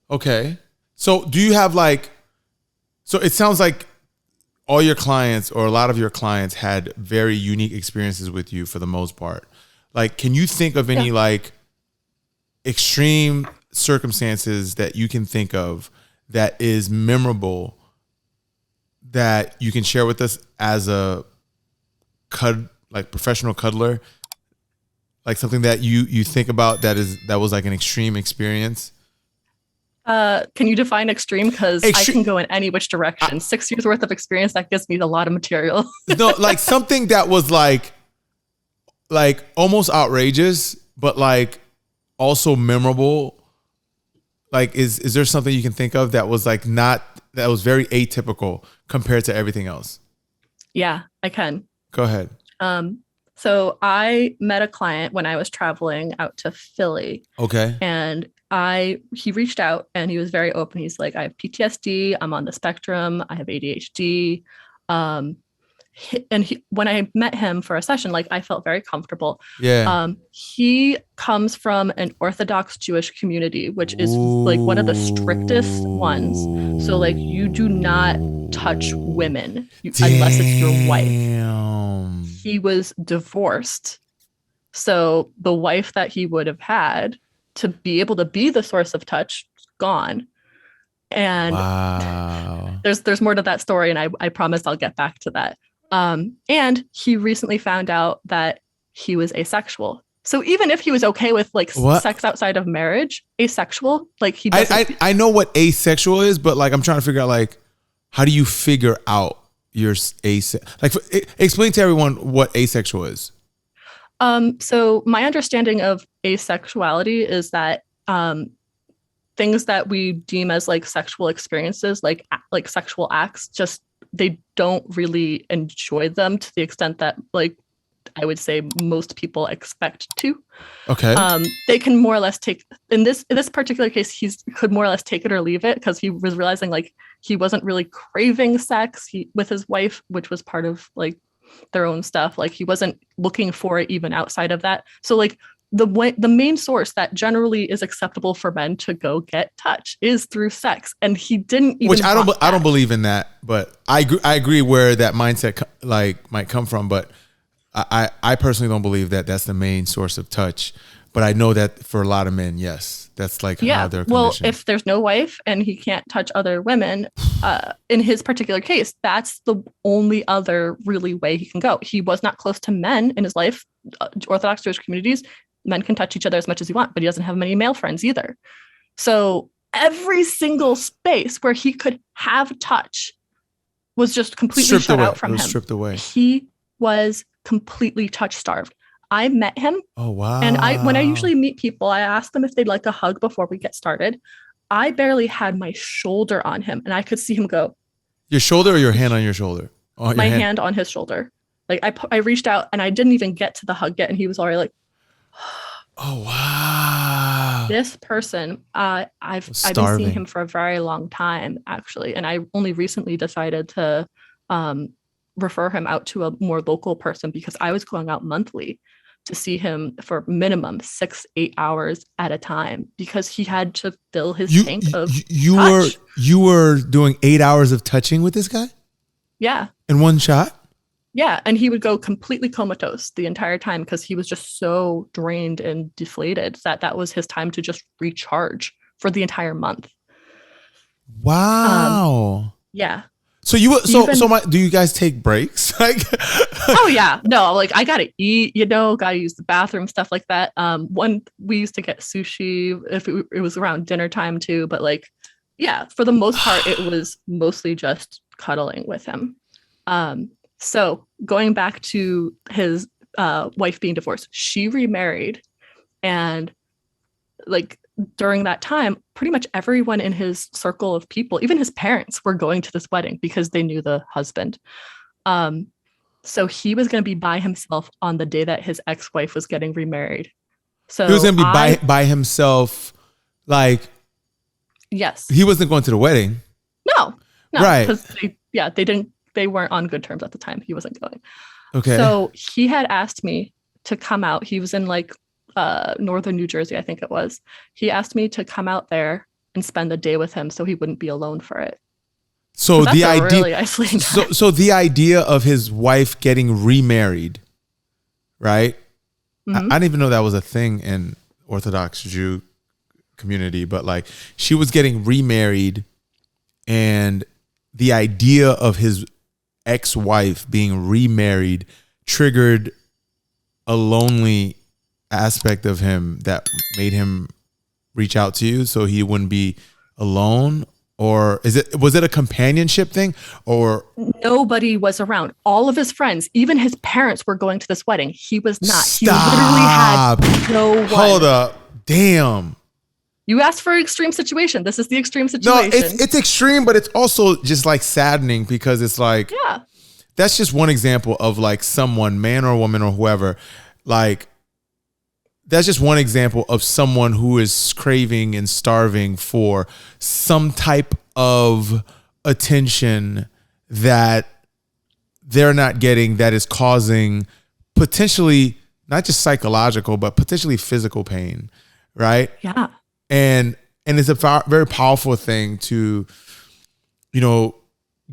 Okay. So do you have like, so it sounds like all your clients or a lot of your clients had very unique experiences with you for the most part. Like, can you think of Yeah. any like extreme circumstances that you can think of that is memorable that you can share with us as a like professional cuddler? Like something that you think about that was like an extreme experience? Can you define extreme? Because I Extreme. can go in any which direction. 6 years worth of experience, that gives me a lot of material. No, like something that was like almost outrageous, but like also memorable. Like, is there something you can think of that was like not that was very atypical compared to everything else? Yeah, I can. Go ahead. Um, so I met a client when I was traveling out to Philly, Okay. and he reached out and he was very open. He's like, I have PTSD, I'm on the spectrum, I have ADHD. Um, when I met him for a session, like I felt very comfortable. Yeah. He comes from an Orthodox Jewish community, which is like one of the strictest ones. So like you do not touch Ooh. women unless it's your wife. Damn. He was divorced. So the wife that he would have had to be able to be the source of touch gone. And Wow. there's more to that story, and I promise I'll get back to that. And he recently found out that he was asexual. So even if he was okay with like What? sex outside of marriage, asexual, like he doesn't. I know what asexual is, but like I'm trying to figure out like how do you figure out your like explain to everyone what asexual is. So my understanding of asexuality is that things that we deem as like sexual experiences, like sexual acts, just they don't really enjoy them to the extent that like I would say most people expect to. Okay. They can more or less take in this particular case, he could more or less take it or leave it because he was realizing like he wasn't really craving sex with his wife, which was part of like their own stuff. Like he wasn't looking for it even outside of that. So like the main source that generally is acceptable for men to go get touch is through sex, and he didn't even. Which I don't believe in that, but I agree where that mindset like might come from, but I personally don't believe that that's the main source of touch. But I know that for a lot of men, yes, that's like how Yeah. they're Well, conditioned. if there's no wife and he can't touch other women, in his particular case, that's the only other really way he can go. He was not close to men in his life. Orthodox Jewish communities, men can touch each other as much as he wants, but he doesn't have many male friends either. So every single space where he could have touch was just completely Stripped shut away. out It from was him. stripped away. He was completely touch starved. I met him, Oh and when I wow. usually meet people, I ask them if they'd like a hug before we get started. I barely had my shoulder on him, and I could see him go, Your shoulder or your hand on your shoulder? On your my hand. hand on his shoulder. Like I reached out and I didn't even get to the hug yet, and he was already like, Oh wow. this person. Was I've been seeing starving. him for a very long time actually, and I only recently decided to um, refer him out to a more local person because I was going out monthly to see him for minimum 6 8 hours at a time because he had to fill his You tank of you were touch. you were doing 8 hours of touching with this guy Yeah. in one shot? Yeah. And he would go completely comatose the entire time because he was just so drained and deflated that that was his time to just recharge for the entire month. Um, Wow. yeah. So you so Even, my do you guys take breaks? Like oh, yeah. No, like I got to eat, got to use the bathroom, stuff like that. One, we used to get sushi if it was around dinner time too. But like, yeah, for the most part, it was mostly just cuddling with him. So going back to his wife being divorced, she remarried, and like during that time, pretty much everyone in his circle of people, even his parents, were going to this wedding because they knew the husband. Um, so he was going to be by himself on the day that his ex-wife was getting remarried. he was So gonna be by himself, like yes, he wasn't going to the wedding. no, no, Right. because they weren't on good terms at the time. He wasn't going. Okay. So he had asked me to come out. He was in like northern New Jersey, I think it was. He asked me to come out there and spend the day with him so he wouldn't be alone for it. So That's the a idea, really isolating time. so the idea of his wife getting remarried, right? Mhm. I didn't even know that was a thing in Orthodox Jew community, but like she was getting remarried, and the idea of his ex-wife being remarried triggered a lonely aspect of him that made him reach out to you so he wouldn't be alone. Or was it a companionship thing? Or Nobody was around. All of his friends, even his parents, were going to this wedding. He was not. stop. He literally had no one. Hold up. Damn. You asked for an extreme situation. This is the extreme No, situation. it's extreme, but it's also just like saddening because it's like, yeah. that's just one example of like someone, man or woman or whoever, like that's just one example of someone who is craving and starving for some type of attention that they're not getting, that is causing potentially not just psychological, but potentially physical pain, right? Yeah. And it's a very powerful thing to, you know,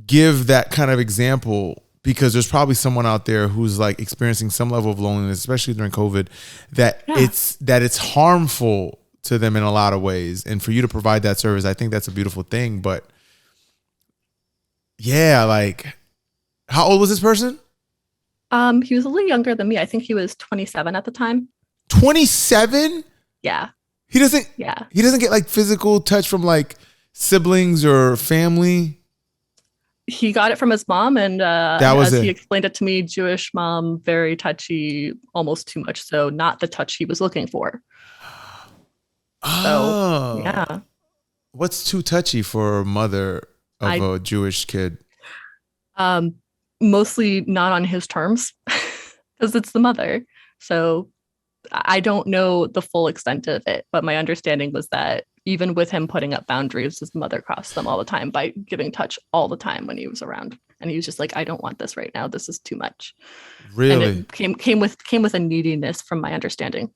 give that kind of example, because there's probably someone out there who's like experiencing some level of loneliness, especially during COVID, that it's harmful to them in a lot of ways. And for you to provide that service, I think that's a beautiful thing. But yeah, like, how old was this person? He was a little younger than me. I think he was 27 at the time. 27? Yeah. He doesn't Yeah. get like physical touch from like siblings or family. He got it from his mom, and That was as it. he explained it to me, Jewish mom, very touchy, almost too much. So not the touch he was looking for. Oh. So, yeah. What's too touchy for a mother of a Jewish kid? Mostly not on his terms, because it's the mother. So I don't know the full extent of it, but my understanding was that even with him putting up boundaries, his mother crossed them all the time by giving touch all the time when he was around. And he was just like, I don't want this right now. This is too much. Really? And it came with a neediness from my understanding.